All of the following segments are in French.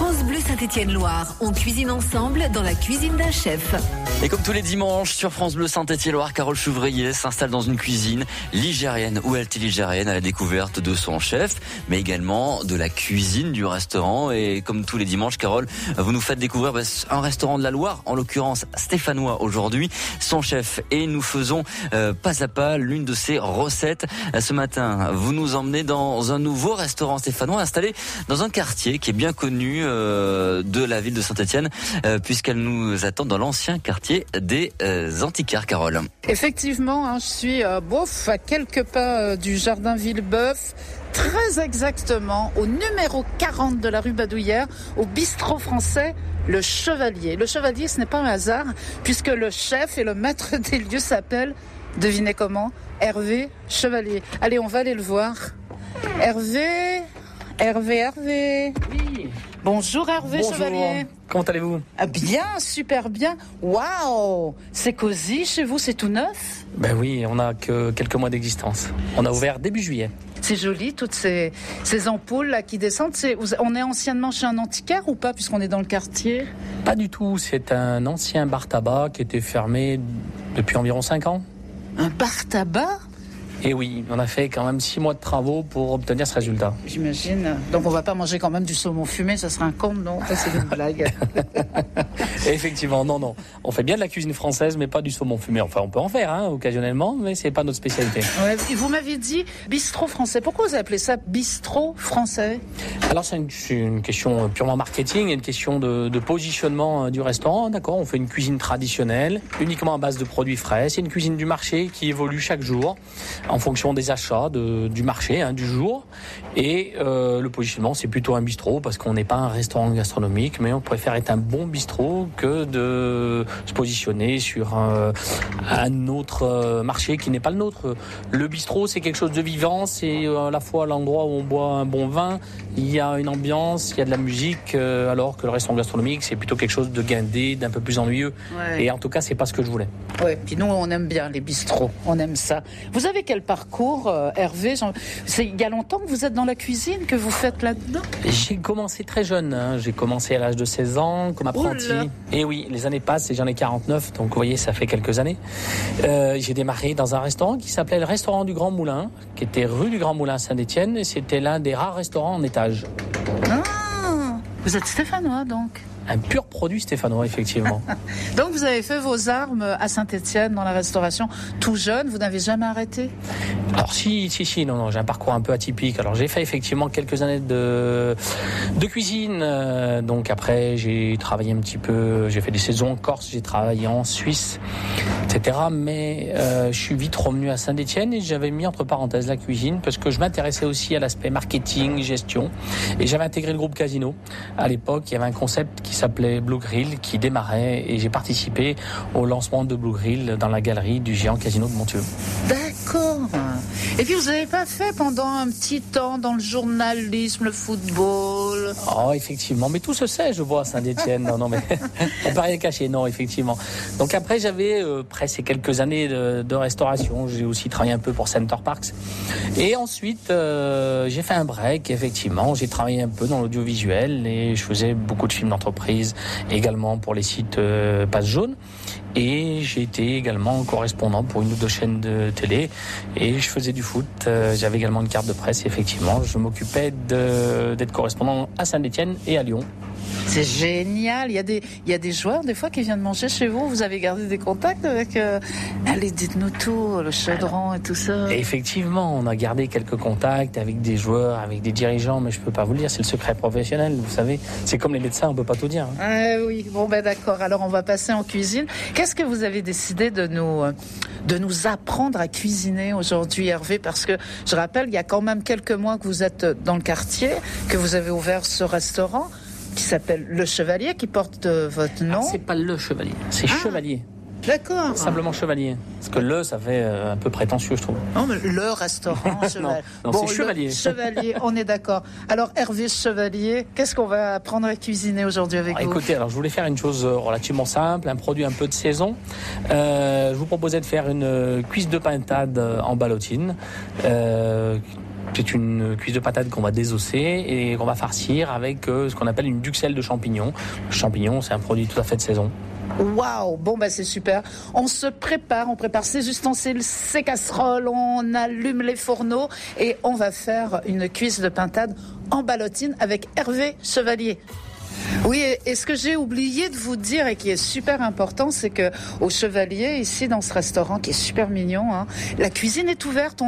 France Bleu Saint-Étienne-Loire, on cuisine ensemble dans la cuisine d'un chef. Et comme tous les dimanches sur France Bleu Saint-Étienne-Loire, Carole Chouvrier s'installe dans une cuisine ligérienne ou altiligérienne à la découverte de son chef, mais également de la cuisine du restaurant. Et comme tous les dimanches, Carole, vous nous faites découvrir un restaurant de la Loire, en l'occurrence stéphanois aujourd'hui, son chef. Et nous faisons pas à pas l'une de ses recettes. Ce matin, vous nous emmenez dans un nouveau restaurant stéphanois installé dans un quartier qui est bien connu de la ville de Saint-Étienne, puisqu'elle nous attend dans l'ancien quartier des Antiquaires, Carole. Effectivement, je suis à quelques pas du jardin Villebeuf, très exactement au numéro 40 de la rue Badouillère, au bistrot français Le Chevalier. Le Chevalier, ce n'est pas un hasard, puisque le chef et le maître des lieux s'appellent, devinez comment, Hervé Chevalier. Allez, on va aller le voir. Hervé. Oui. Bonjour Hervé. Bonjour. Chevalier. Comment allez-vous ? Bien, super bien. Waouh, c'est cosy chez vous, c'est tout neuf. Ben oui, on n'a que quelques mois d'existence. On a ouvert début juillet. C'est joli, toutes ces ampoules là qui descendent. On est anciennement chez un antiquaire ou pas, puisqu'on est dans le quartier ? Pas du tout, c'est un ancien bar tabac qui était fermé depuis environ 5 ans. Un bar tabac ? Et oui, on a fait quand même 6 mois de travaux pour obtenir ce résultat. J'imagine. Donc on va pas manger quand même du saumon fumé, ça serait un conte, non ? Ça, c'est une blague. Effectivement, non. On fait bien de la cuisine française, mais pas du saumon fumé. Enfin, on peut en faire, occasionnellement, mais c'est pas notre spécialité. Ouais, vous m'aviez dit bistrot français. Pourquoi vous appelez ça bistrot français ? Alors c'est une question purement marketing, une question de positionnement du restaurant. D'accord, on fait une cuisine traditionnelle, uniquement à base de produits frais. C'est une cuisine du marché qui évolue chaque jour en fonction des achats du marché, du jour. Et le positionnement, c'est plutôt un bistrot parce qu'on n'est pas un restaurant gastronomique, mais on préfère être un bon bistrot que de se positionner sur un autre marché qui n'est pas le nôtre. Le bistrot, c'est quelque chose de vivant, c'est à la fois l'endroit où on boit un bon vin, il y a une ambiance, il y a de la musique, alors que le restaurant gastronomique, c'est plutôt quelque chose de guindé, d'un peu plus ennuyeux. Ouais. Et en tout cas, c'est pas ce que je voulais. Ouais, puis nous, on aime bien les bistrots, on aime ça. Vous avez quel parcours, Hervé ? Il y a longtemps que vous êtes dans la cuisine, que vous faites là-dedans ? J'ai commencé très jeune, j'ai commencé à l'âge de 16 ans comme apprenti. Et oui, les années passent et j'en ai 49, donc vous voyez, ça fait quelques années. J'ai démarré dans un restaurant qui s'appelait le restaurant du Grand Moulin, qui était rue du Grand Moulin à Saint-Étienne, et c'était l'un des rares restaurants en étage. Ah, vous êtes stéphanois donc ? Un pur produit stéphanois, effectivement. Donc vous avez fait vos armes à Saint-Étienne dans la restauration tout jeune, vous n'avez jamais arrêté ? Alors si, non, j'ai un parcours un peu atypique. Alors j'ai fait effectivement quelques années de cuisine. Donc après j'ai travaillé un petit peu, j'ai fait des saisons en Corse, j'ai travaillé en Suisse, etc. Mais je suis vite revenu à Saint-Étienne et j'avais mis entre parenthèses la cuisine parce que je m'intéressais aussi à l'aspect marketing, gestion. Et j'avais intégré le groupe Casino. À l'époque, il y avait un concept qui s'appelait Blue Grill qui démarrait et j'ai participé au lancement de Blue Grill dans la galerie du géant Casino de Montieu. D'accord. Et puis vous n'avez pas fait pendant un petit temps dans le journalisme, le football ? Oh, effectivement, mais tout se sait, je vois, à Saint-Étienne. Non, mais on peut rien cacher, non, effectivement. Donc après, j'avais presque quelques années de restauration. J'ai aussi travaillé un peu pour Center Parcs. Et ensuite, j'ai fait un break, effectivement. J'ai travaillé un peu dans l'audiovisuel et je faisais beaucoup de films d'entreprise, également pour les sites Passe Jaune. Et j'ai été également correspondant pour une ou deux chaînes de télé et je faisais du foot. J'avais également une carte de presse et effectivement, je m'occupais d'être correspondant à Saint-Étienne et à Lyon. C'est génial. Il y a des joueurs des fois qui viennent manger chez vous. Vous avez gardé des contacts avec allez, dites-nous tout, le Chaudron et tout ça. Et effectivement, on a gardé quelques contacts avec des joueurs, avec des dirigeants, mais je peux pas vous le dire, c'est le secret professionnel, vous savez. C'est comme les médecins, on peut pas tout dire. Ah oui, bon d'accord. Alors on va passer en cuisine. Qu'est-ce que vous avez décidé de nous apprendre à cuisiner aujourd'hui, Hervé ? Parce que je rappelle, il y a quand même quelques mois que vous êtes dans le quartier, que vous avez ouvert ce restaurant qui s'appelle Le Chevalier, qui porte votre nom. C'est pas Le Chevalier, c'est Chevalier. D'accord. Simplement Chevalier. Parce que le, ça fait un peu prétentieux, je trouve. Non, mais le restaurant Chevalier. non, bon, c'est Chevalier. Chevalier, on est d'accord. Alors, Hervé Chevalier, qu'est-ce qu'on va apprendre à cuisiner aujourd'hui avec vous ? Écoutez, alors je voulais faire une chose relativement simple, un produit un peu de saison. Je vous proposais de faire une cuisse de pintade en ballotine. C'est une cuisse de pintade qu'on va désosser et qu'on va farcir avec ce qu'on appelle une duxelle de champignons. Le champignon, c'est un produit tout à fait de saison. Waouh, bon bah c'est super. On se prépare, on prépare ses ustensiles, ses casseroles, on allume les fourneaux et on va faire une cuisse de pintade en ballotine avec Hervé Chevalier. Oui, et ce que j'ai oublié de vous dire et qui est super important, c'est que au Chevalier, ici dans ce restaurant qui est super mignon, la cuisine est ouverte,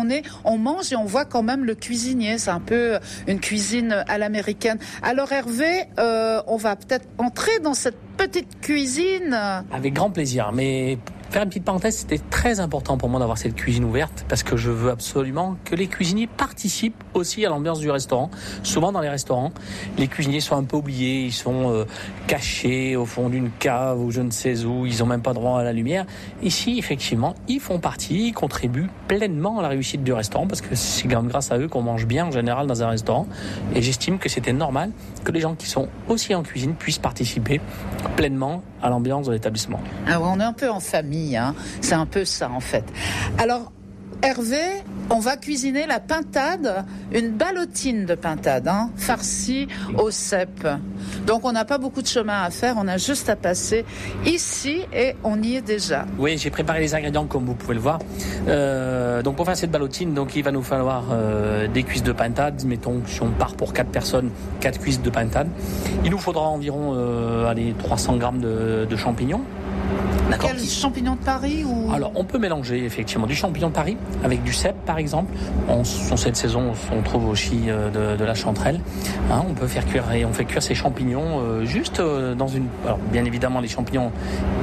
on mange et on voit quand même le cuisinier. C'est un peu une cuisine à l'américaine. Alors Hervé, on va peut-être entrer dans cette petite cuisine. Avec grand plaisir, mais faire une petite parenthèse, c'était très important pour moi d'avoir cette cuisine ouverte parce que je veux absolument que les cuisiniers participent aussi à l'ambiance du restaurant. Souvent dans les restaurants, les cuisiniers sont un peu oubliés, ils sont cachés au fond d'une cave ou je ne sais où, ils n'ont même pas droit à la lumière. Ici, effectivement, ils font partie, ils contribuent pleinement à la réussite du restaurant parce que c'est grâce à eux qu'on mange bien en général dans un restaurant. Et j'estime que c'était normal que les gens qui sont aussi en cuisine puissent participer pleinement à l'ambiance de l'établissement. Ah ouais, on est un peu en famille, c'est un peu ça en fait. Alors Hervé, on va cuisiner la pintade, une ballotine de pintade, farcie au cèpe. Donc on n'a pas beaucoup de chemin à faire, on a juste à passer ici et on y est déjà. Oui, j'ai préparé les ingrédients comme vous pouvez le voir. Donc pour faire cette ballotine, donc il va nous falloir des cuisses de pintade. Mettons si on part pour 4 personnes, 4 cuisses de pintade. Il nous faudra environ 300 grammes de champignons. D'accord. Quel champignon de Paris ou... Alors, on peut mélanger effectivement du champignon de Paris avec du cèpe, par exemple. En cette saison, on trouve aussi de la chanterelle. On peut faire cuire et on fait cuire ces champignons juste dans une. Alors, bien évidemment, les champignons.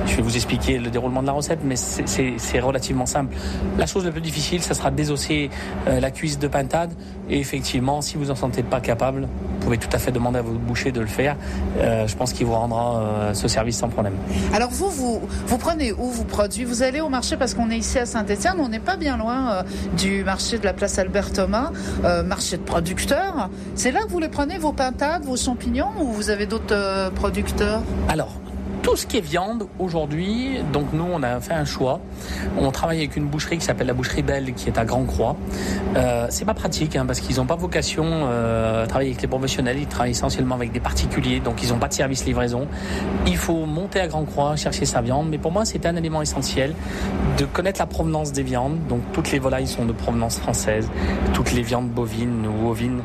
Je vais vous expliquer le déroulement de la recette, mais c'est relativement simple. La chose la plus difficile, ça sera de désosser la cuisse de pintade. Et effectivement, si vous en sentez pas capable, vous pouvez tout à fait demander à votre boucher de le faire. Je pense qu'il vous rendra ce service sans problème. Alors vous prenez où vos produits? Vous allez au marché parce qu'on est ici à Saint-Étienne, on n'est pas bien loin du marché de la place Albert-Thomas, marché de producteurs. C'est là que vous les prenez, vos pintades, vos champignons, ou vous avez d'autres producteurs? Alors, tout ce qui est viande aujourd'hui, donc nous on a fait un choix. On travaille avec une boucherie qui s'appelle la Boucherie Belle, qui est à Grand-Croix. C'est pas pratique parce qu'ils n'ont pas vocation à travailler avec les professionnels. Ils travaillent essentiellement avec des particuliers, donc ils n'ont pas de service livraison. Il faut monter à Grand-Croix, chercher sa viande. Mais pour moi, c'est un élément essentiel de connaître la provenance des viandes. Donc toutes les volailles sont de provenance française. Toutes les viandes bovines ou ovines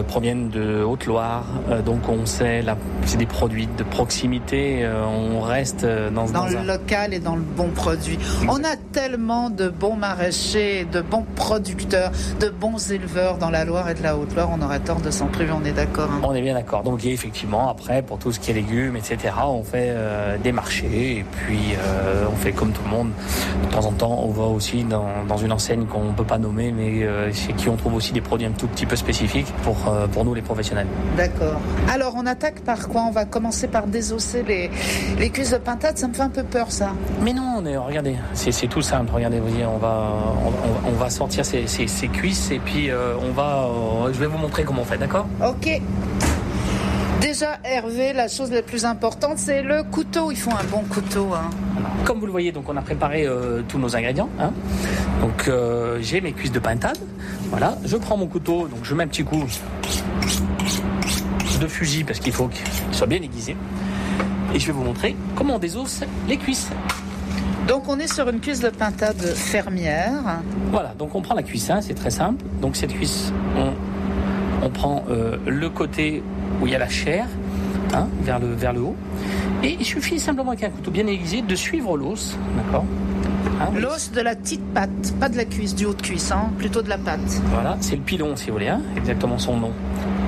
proviennent de Haute-Loire. Donc on sait, c'est des produits de proximité. On reste dans le local et dans le bon produit. On a tellement de bons maraîchers, de bons producteurs, de bons éleveurs dans la Loire et de la Haute-Loire. On aurait tort de s'en priver, on est d'accord. On est bien d'accord. Donc effectivement, après, pour tout ce qui est légumes, etc., on fait des marchés et puis on fait comme tout le monde. De temps en temps, on va aussi dans une enseigne qu'on ne peut pas nommer, mais chez qui on trouve aussi des produits un tout petit peu spécifiques pour nous, les professionnels. D'accord. Alors, on attaque par quoi? On va commencer par désosser les cuisses de pintade. Ça me fait un peu peur, ça. Mais non, regardez, c'est tout simple. Regardez, vous voyez, on va sortir ces cuisses et puis je vais vous montrer comment on fait, d'accord? Ok. Déjà, Hervé, la chose la plus importante, c'est le couteau. Il faut un bon couteau. Comme vous le voyez, donc on a préparé tous nos ingrédients. Donc j'ai mes cuisses de pintade. Voilà, je prends mon couteau, donc je mets un petit coup de fusil parce qu'il faut qu'il soit bien aiguisé. Et je vais vous montrer comment on désosse les cuisses. Donc on est sur une cuisse de pintade fermière. Voilà, donc on prend la cuisse, c'est très simple. Donc cette cuisse, on prend le côté où il y a la chair, vers le haut. Et il suffit simplement avec un couteau bien aiguisé de suivre l'os, d'accord? L'os de la petite patte, pas de la cuisse, du haut de cuisse, plutôt de la patte. Voilà, c'est le pilon si vous voulez, exactement son nom.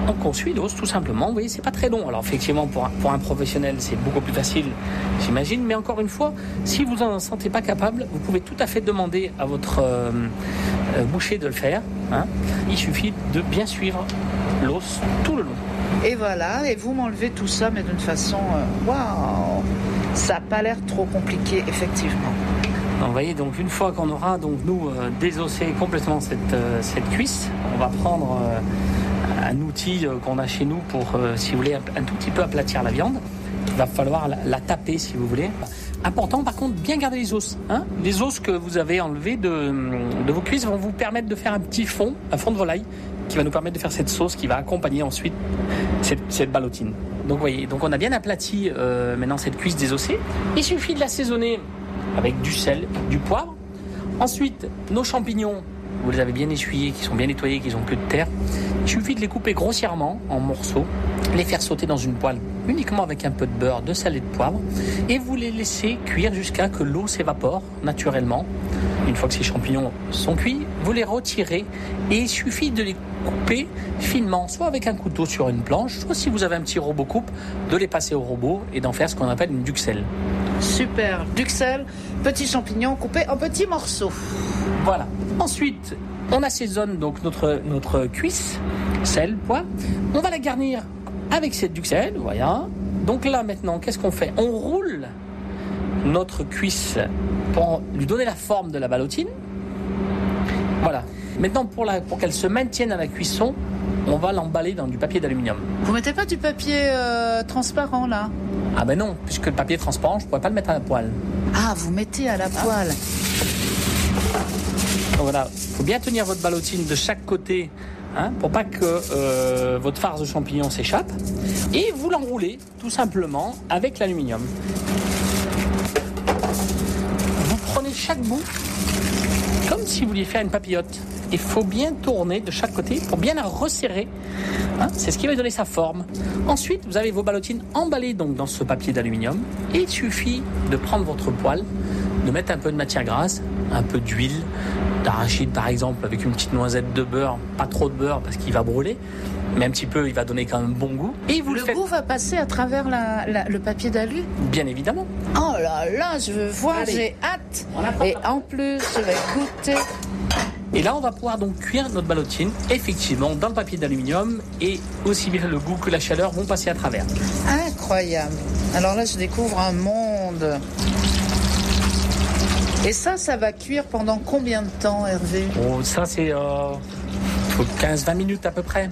Donc on suit l'os tout simplement, vous voyez, c'est pas très long. Alors effectivement, pour un professionnel, c'est beaucoup plus facile, j'imagine. Mais encore une fois, si vous en sentez pas capable, vous pouvez tout à fait demander à votre boucher de le faire. Il suffit de bien suivre l'os tout le long. Et voilà, et vous m'enlevez tout ça, mais d'une façon, waouh, ça n'a pas l'air trop compliqué, effectivement. Vous voyez, donc une fois qu'on aura désossé complètement cette cuisse, on va prendre un outil qu'on a chez nous pour, si vous voulez, un tout petit peu aplatir la viande. Il va falloir la taper, si vous voulez. Important, par contre, bien garder les os. Les os que vous avez enlevés de vos cuisses vont vous permettre de faire un petit fond, un fond de volaille, qui va nous permettre de faire cette sauce qui va accompagner ensuite cette ballotine. Donc vous voyez, donc on a bien aplati maintenant cette cuisse désossée. Il suffit de l'assaisonner avec du sel, du poivre. Ensuite, nos champignons, vous les avez bien essuyés, qui sont bien nettoyés, qui n'ont plus de terre. Il suffit de les couper grossièrement en morceaux, les faire sauter dans une poêle uniquement avec un peu de beurre, de sel et de poivre, et vous les laissez cuire jusqu'à que l'eau s'évapore naturellement. Une fois que ces champignons sont cuits, vous les retirez et il suffit de les couper finement, soit avec un couteau sur une planche, soit si vous avez un petit robot coupe, de les passer au robot et d'en faire ce qu'on appelle une duxelle. Super, duxelle, petits champignons coupés en petits morceaux. Voilà. Ensuite, on assaisonne donc notre cuisse, sel, poivre. On va la garnir avec cette duxelle, voilà. Donc là maintenant, qu'est-ce qu'on fait ? On roule notre cuisse pour lui donner la forme de la ballotine. Voilà. Maintenant, pour qu'elle se maintienne à la cuisson, on va l'emballer dans du papier d'aluminium. Vous mettez pas du papier transparent là ? Ah ben non, puisque le papier transparent, je ne pourrais pas le mettre à la poêle. Ah, vous mettez à la poêle. Donc voilà, il faut bien tenir votre ballotine de chaque côté, pour pas que votre farce de champignons s'échappe. Et vous l'enroulez tout simplement avec l'aluminium. Vous prenez chaque bout comme si vous vouliez faire une papillote. Il faut bien tourner de chaque côté pour bien la resserrer. C'est ce qui va donner sa forme. Ensuite, vous avez vos ballotines emballées donc dans ce papier d'aluminium. Et il suffit de prendre votre poêle, de mettre un peu de matière grasse, un peu d'huile, d'arachide par exemple, avec une petite noisette de beurre, pas trop de beurre parce qu'il va brûler, mais un petit peu, il va donner quand même bon goût. Et vous le goût va passer à travers le papier d'alu ? Bien évidemment. Oh là là, je veux voir, allez. J'ai hâte. Et en plus, je vais goûter. Et là, on va pouvoir donc cuire notre ballotine, effectivement, dans le papier d'aluminium, et aussi bien le goût que la chaleur vont passer à travers. Incroyable. Alors là, je découvre un monde. Et ça va cuire pendant combien de temps, Hervé ? Oh, ça, c'est 15-20 minutes à peu près.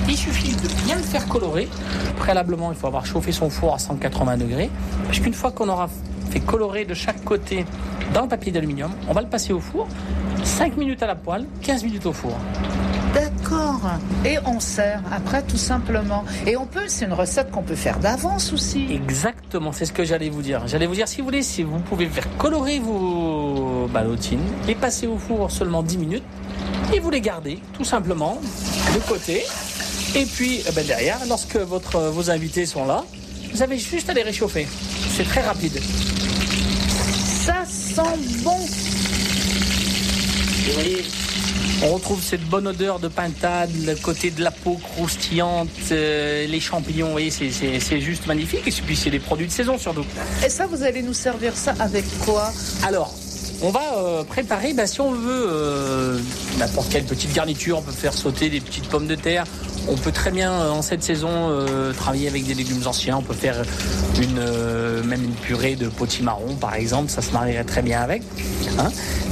Il suffit de bien le faire colorer. Préalablement, il faut avoir chauffé son four à 180 degrés. Parce qu'une fois qu'on aura fait colorer de chaque côté dans le papier d'aluminium, on va le passer au four. 5 minutes à la poêle, 15 minutes au four. D'accord. Et on sert après tout simplement. Et c'est une recette qu'on peut faire d'avance aussi. Exactement, c'est ce que j'allais vous dire. J'allais vous dire, si vous voulez, si vous pouvez faire colorer vos ballotines, les passer au four seulement 10 minutes, et vous les gardez tout simplement de côté. Et puis derrière, lorsque vos invités sont là, vous avez juste à les réchauffer. C'est très rapide. Ça sent bon. Vous voyez, on retrouve cette bonne odeur de pintade, le côté de la peau croustillante, les champignons, vous voyez, c'est juste magnifique. Et puis c'est des produits de saison surtout. Et ça, vous allez nous servir ça avec quoi ? Alors, on va préparer, si on veut, n'importe quelle petite garniture. On peut faire sauter des petites pommes de terre. On peut très bien, en cette saison, travailler avec des légumes anciens. On peut faire même une purée de potimarron, par exemple. Ça se marierait très bien avec.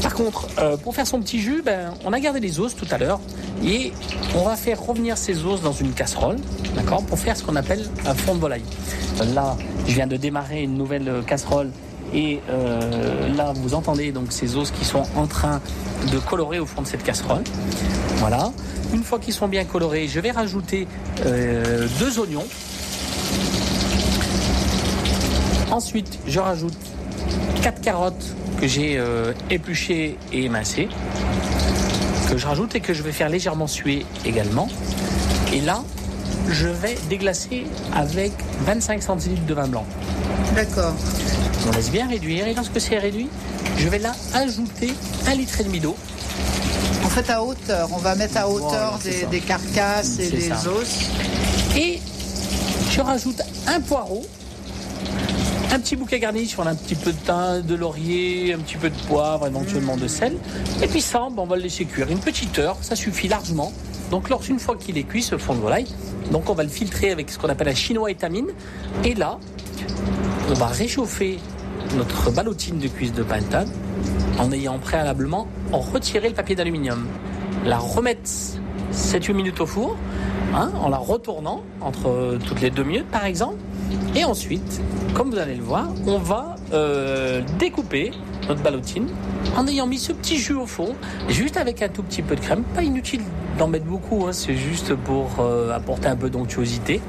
Par contre, pour faire son petit jus, on a gardé les os tout à l'heure. Et on va faire revenir ces os dans une casserole, d'accord, pour faire ce qu'on appelle un fond de volaille. Là, je viens de démarrer une nouvelle casserole. Et là, vous entendez donc ces os qui sont en train de colorer au fond de cette casserole. Voilà. Une fois qu'ils sont bien colorés, je vais rajouter 2 oignons. Ensuite, je rajoute 4 carottes que j'ai épluchées et émincées, que je rajoute et que je vais faire légèrement suer également. Et là, je vais déglacer avec 25 centilitres de vin blanc. D'accord. On laisse bien réduire et lorsque c'est réduit, je vais là ajouter 1,5 litre d'eau. En fait, à hauteur, on va mettre à hauteur des carcasses et des os. Et je rajoute un poireau, un petit bouquet garni sur un petit peu de thym, de laurier, un petit peu de poivre, éventuellement de sel. Et puis ça, on va le laisser cuire une petite heure, ça suffit largement. Donc une fois qu'il est cuit, ce fond de volaille, donc on va le filtrer avec ce qu'on appelle la chinois étamine. Et là, on va réchauffer notre ballotine de cuisse de pintade en ayant préalablement retiré le papier d'aluminium. La remettre 7-8 minutes au four, en la retournant entre toutes les 2 minutes par exemple. Et ensuite, comme vous allez le voir, on va découper notre ballotine en ayant mis ce petit jus au fond, juste avec un tout petit peu de crème. Pas inutile d'en mettre beaucoup, hein, c'est juste pour apporter un peu d'onctuosité.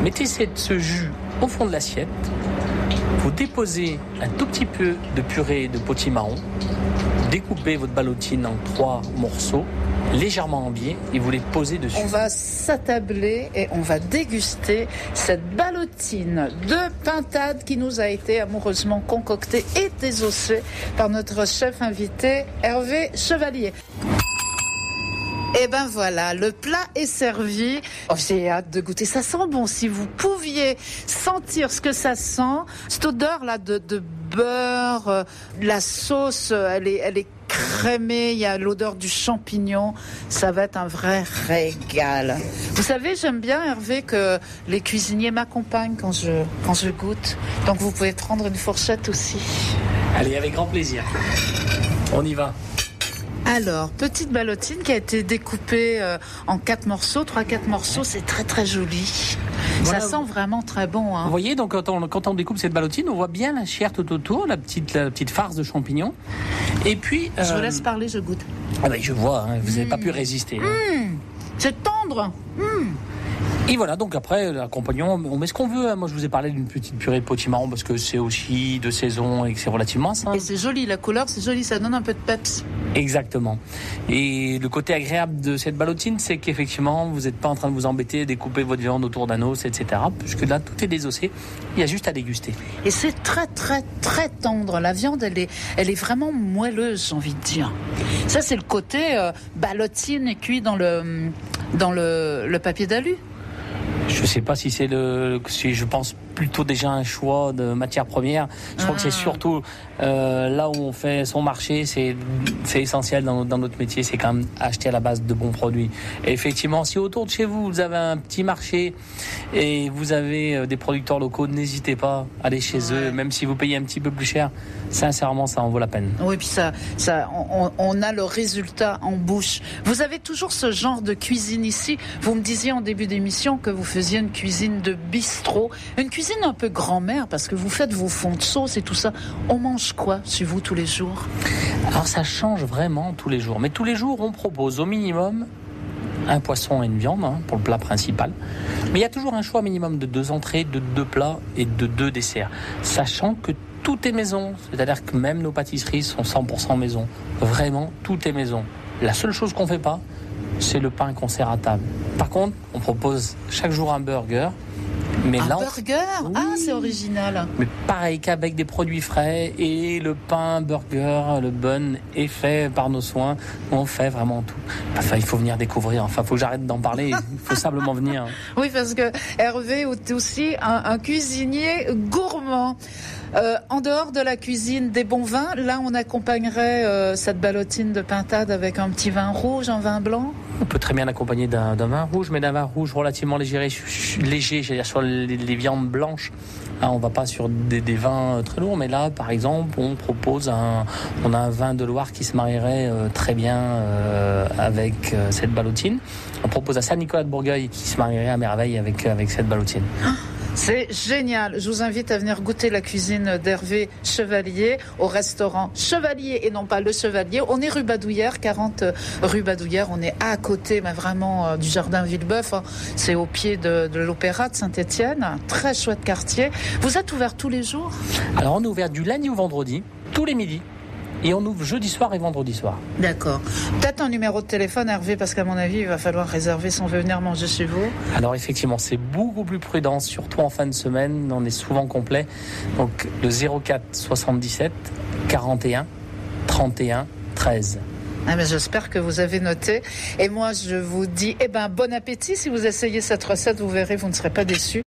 Mettez ce jus au fond de l'assiette. Vous déposez un tout petit peu de purée de potimarron. Découpez votre ballotine en 3 morceaux, légèrement en biais, et vous les posez dessus. On va s'attabler et on va déguster cette ballotine de pintade qui nous a été amoureusement concoctée et désossée par notre chef invité Hervé Chevalier. Et ben voilà, le plat est servi. Oh, j'ai hâte de goûter. Ça sent bon. Si vous pouviez sentir ce que ça sent, cette odeur là de beurre, la sauce, elle est crémée. Il y a l'odeur du champignon. Ça va être un vrai régal. Vous savez, j'aime bien, Hervé, que les cuisiniers m'accompagnent quand je goûte. Donc vous pouvez prendre une fourchette aussi. Allez, avec grand plaisir. On y va. Alors, petite ballotine qui a été découpée en 4 morceaux, 3-4 morceaux, c'est très très joli. Voilà. Ça sent vraiment très bon. Hein. Vous voyez, donc quand on découpe cette ballotine, on voit bien la chair tout autour, la petite farce de champignons. Et puis... Je vous laisse parler, je goûte. Ah ben, je vois, hein, vous n'avez pas pu résister. C'est tendre. Et voilà, donc après, l'accompagnement, on met ce qu'on veut. Moi, je vous ai parlé d'une petite purée de potimarron parce que c'est aussi de saison et que c'est relativement simple. Et c'est joli, la couleur, c'est joli, ça donne un peu de peps. Exactement. Et le côté agréable de cette ballotine, c'est qu'effectivement, vous n'êtes pas en train de vous embêter, découper votre viande autour d'un os, etc. Puisque là, tout est désossé. Il y a juste à déguster. Et c'est très, très, très tendre. La viande, elle est vraiment moelleuse, j'ai envie de dire. Ça, c'est le côté ballotine cuit dans le papier d'alu. Je ne sais pas si je pense plutôt déjà un choix de matière première. Je crois que c'est surtout là où on fait son marché, c'est essentiel dans notre métier, c'est quand même acheter à la base de bons produits. Et effectivement, si autour de chez vous, vous avez un petit marché et vous avez des producteurs locaux, n'hésitez pas à aller chez eux, même si vous payez un petit peu plus cher. Sincèrement, ça en vaut la peine. Oui, puis on a le résultat en bouche. Vous avez toujours ce genre de cuisine ici. Vous me disiez en début d'émission que vous faisiez une cuisine de bistrot, une cuisine un peu grand-mère, parce que vous faites vos fonds de sauce et tout ça. On mange quoi chez vous tous les jours? Alors ça change vraiment tous les jours. Mais tous les jours, on propose au minimum un poisson et une viande pour le plat principal. Mais il y a toujours un choix minimum de 2 entrées, de 2 plats et de 2 desserts. Sachant que tout est maison. C'est-à-dire que même nos pâtisseries sont 100% maison. Vraiment, tout est maison. La seule chose qu'on ne fait pas, c'est le pain qu'on sert à table. Par contre, on propose chaque jour un burger. Mais un burger ? Oui. Ah, c'est original. Mais pareil qu'avec des produits frais, et le pain, burger, le bun est fait par nos soins. On fait vraiment tout. Enfin, il faut venir découvrir. Enfin, il faut que j'arrête d'en parler. Il faut simplement venir. Oui, parce que Hervé est aussi un cuisinier gourmand. En dehors de la cuisine des bons vins, là, on accompagnerait cette ballotine de pintade avec un petit vin rouge, un vin blanc. On peut très bien l'accompagner d'un vin rouge, mais d'un vin rouge relativement léger, c'est-à-dire sur les viandes blanches. Là, on ne va pas sur des vins très lourds, mais là, par exemple, on propose on a un vin de Loire qui se marierait très bien avec cette ballotine. On propose un Saint-Nicolas de Bourgueil qui se marierait à merveille avec cette ballotine. C'est génial. Je vous invite à venir goûter la cuisine d'Hervé Chevalier au restaurant Chevalier et non pas Le Chevalier. On est rue Badouillère, 40 rue Badouillère. On est à côté, mais vraiment du jardin Villebeuf. C'est au pied de l'Opéra de Saint-Étienne. Un très chouette quartier. Vous êtes ouvert tous les jours ? Alors on est ouvert du lundi au vendredi, tous les midis. Et on ouvre jeudi soir et vendredi soir. D'accord. Peut-être un numéro de téléphone, Hervé, parce qu'à mon avis, il va falloir réserver si on veut venir manger chez vous. Alors effectivement, c'est beaucoup plus prudent, surtout en fin de semaine. On est souvent complet. Donc le 04 77 41 31 13. Ah mais j'espère que vous avez noté. Et moi, je vous dis, bon appétit. Si vous essayez cette recette, vous verrez, vous ne serez pas déçus.